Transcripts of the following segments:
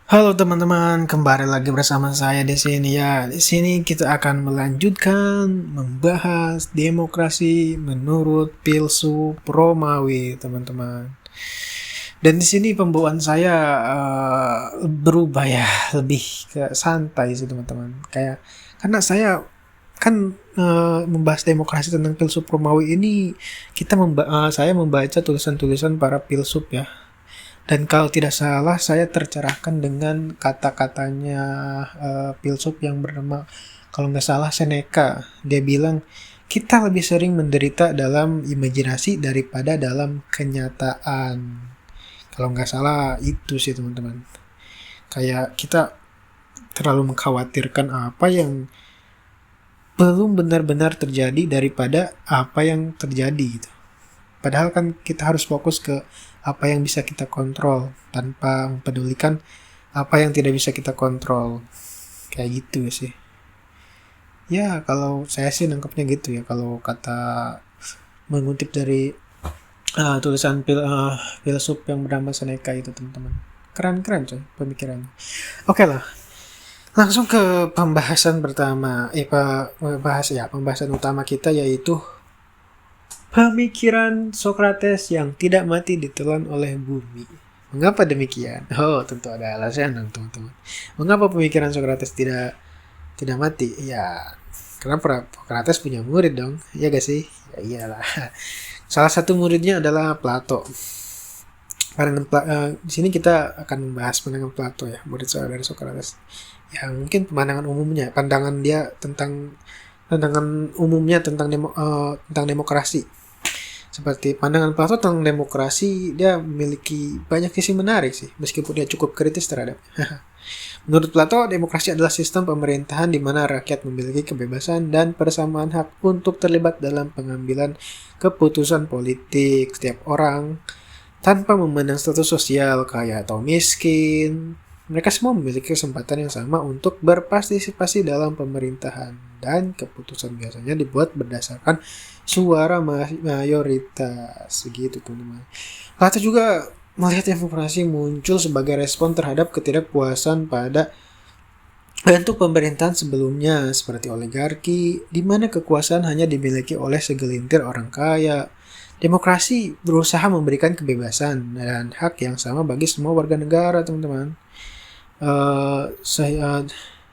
Halo teman-teman, kembali lagi bersama saya di sini ya. Di sini kita akan melanjutkan membahas demokrasi menurut filsuf Romawi, teman-teman. Dan di sini pembawaan saya berubah ya, lebih ke santai sih teman-teman. Karena saya kan membahas demokrasi tentang filsuf Romawi ini, saya membaca tulisan-tulisan para filsuf ya. Dan kalau tidak salah, saya tercerahkan dengan kata-katanya filsuf yang bernama, kalau nggak salah, Seneca. Dia bilang, kita lebih sering menderita dalam imajinasi daripada dalam kenyataan. Kalau nggak salah, itu sih teman-teman. Kayak kita terlalu mengkhawatirkan apa yang belum benar-benar terjadi daripada apa yang terjadi gitu. Padahal kan kita harus fokus ke apa yang bisa kita kontrol tanpa mempedulikan apa yang tidak bisa kita kontrol. Kayak gitu sih. Ya, kalau saya sih nangkepnya gitu ya. Kalau kata mengutip dari tulisan filsuf yang bernama Seneca itu, teman-teman. Keren-keren coy pemikirannya. Oke lah, langsung ke pembahasan pertama. Pembahasan utama kita yaitu pemikiran Sokrates yang tidak mati ditelan oleh bumi. Mengapa demikian? Oh, tentu ada alasan dong, teman-teman. Mengapa pemikiran Sokrates tidak mati? Ya, karena Sokrates punya murid dong. Iya gak sih? Ya iyalah. Salah satu muridnya adalah Plato. Di sini kita akan membahas pandangan Plato ya, murid dari Sokrates. Ya, mungkin pandangan umumnya tentang demokrasi. Seperti pandangan Plato tentang demokrasi, dia memiliki banyak sisi menarik sih, meskipun dia cukup kritis terhadapnya. Menurut Plato, demokrasi adalah sistem pemerintahan di mana rakyat memiliki kebebasan dan persamaan hak untuk terlibat dalam pengambilan keputusan politik. Setiap orang, tanpa memandang status sosial, kaya atau miskin, mereka semua memiliki kesempatan yang sama untuk berpartisipasi dalam pemerintahan, dan keputusan biasanya dibuat berdasarkan suara mayoritas. Segitu teman-teman. Plato juga melihat demokrasi muncul sebagai respon terhadap ketidakpuasan pada bentuk pemerintahan sebelumnya, seperti oligarki, di mana kekuasaan hanya dimiliki oleh segelintir orang kaya. Demokrasi berusaha memberikan kebebasan dan hak yang sama bagi semua warga negara, teman-teman.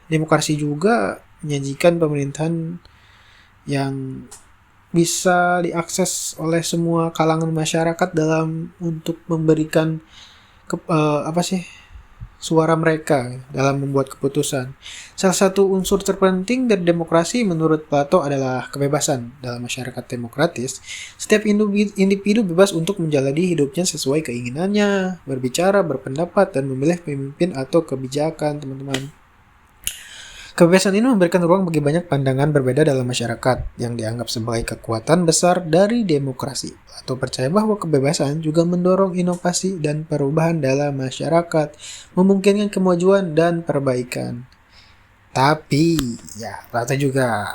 Demokrasi juga menyajikan pemerintahan yang bisa diakses oleh semua kalangan masyarakat dalam untuk memberikan suara mereka dalam membuat keputusan. Salah satu unsur terpenting dari demokrasi menurut Plato adalah kebebasan. Dalam masyarakat demokratis, setiap individu bebas untuk menjalani hidupnya sesuai keinginannya, berbicara, berpendapat, dan memilih pemimpin atau kebijakan, teman-teman. Kebebasan ini memberikan ruang bagi banyak pandangan berbeda dalam masyarakat yang dianggap sebagai kekuatan besar dari demokrasi. Plato percaya bahwa kebebasan juga mendorong inovasi dan perubahan dalam masyarakat, memungkinkan kemajuan dan perbaikan. Tapi, ya, Plato juga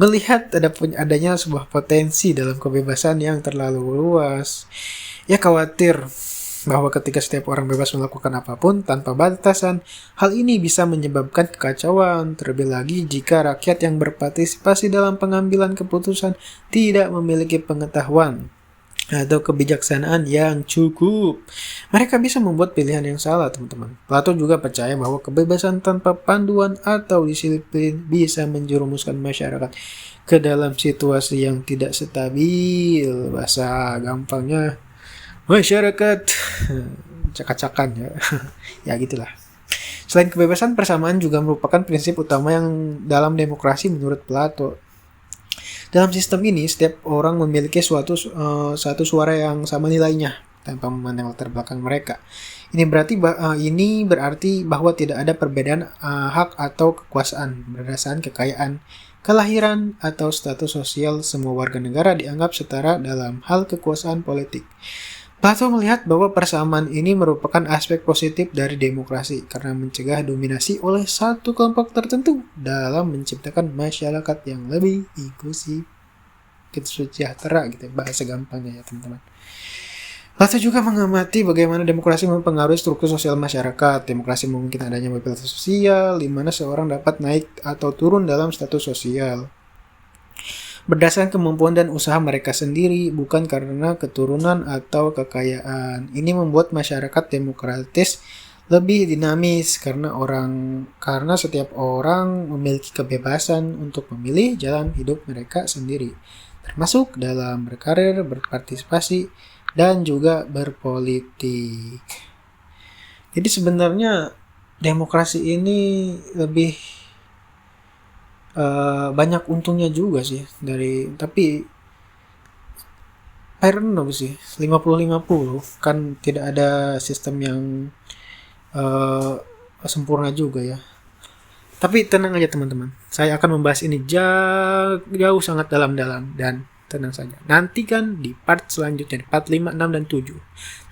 melihat adanya sebuah potensi dalam kebebasan yang terlalu luas. Ia khawatir bahwa ketika setiap orang bebas melakukan apapun tanpa batasan, hal ini bisa menyebabkan kekacauan, terlebih lagi jika rakyat yang berpartisipasi dalam pengambilan keputusan tidak memiliki pengetahuan atau kebijaksanaan yang cukup. Mereka bisa membuat pilihan yang salah, teman-teman. Plato juga percaya bahwa kebebasan tanpa panduan atau disiplin bisa menjerumuskan masyarakat ke dalam situasi yang tidak stabil. Bahasa gampangnya, masyarakat cakak-cakan ya. Ya gitulah. Selain kebebasan, persamaan juga merupakan prinsip utama yang dalam demokrasi menurut Plato. Dalam sistem ini, setiap orang memiliki satu suara yang sama nilainya tanpa memandang latar belakang mereka. Ini berarti bahwa tidak ada perbedaan hak atau kekuasaan berdasarkan kekayaan, kelahiran, atau status sosial. Semua warga negara dianggap setara dalam hal kekuasaan politik. Plato melihat bahwa persamaan ini merupakan aspek positif dari demokrasi karena mencegah dominasi oleh satu kelompok tertentu dalam menciptakan masyarakat yang lebih inklusif, sejahtera gitu, bahasa gampangnya ya teman-teman. Plato juga mengamati bagaimana demokrasi mempengaruhi struktur sosial masyarakat. Demokrasi memungkinkan adanya mobilitas sosial, di mana seorang dapat naik atau turun dalam status sosial berdasarkan kemampuan dan usaha mereka sendiri, bukan karena keturunan atau kekayaan. Ini membuat masyarakat demokratis lebih dinamis karena setiap orang memiliki kebebasan untuk memilih jalan hidup mereka sendiri, termasuk dalam berkarir, berpartisipasi, dan juga berpolitik. Jadi sebenarnya demokrasi ini lebih banyak untungnya juga sih tapi I don't know sih 50-50 kan tidak ada sistem yang uh, sempurna juga ya. Tapi tenang aja teman-teman, saya akan membahas ini jauh sangat dalam-dalam dan tenang saja. Nantikan di part selanjutnya, di part 5, 6, dan 7.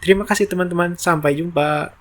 Terima kasih teman-teman, sampai jumpa.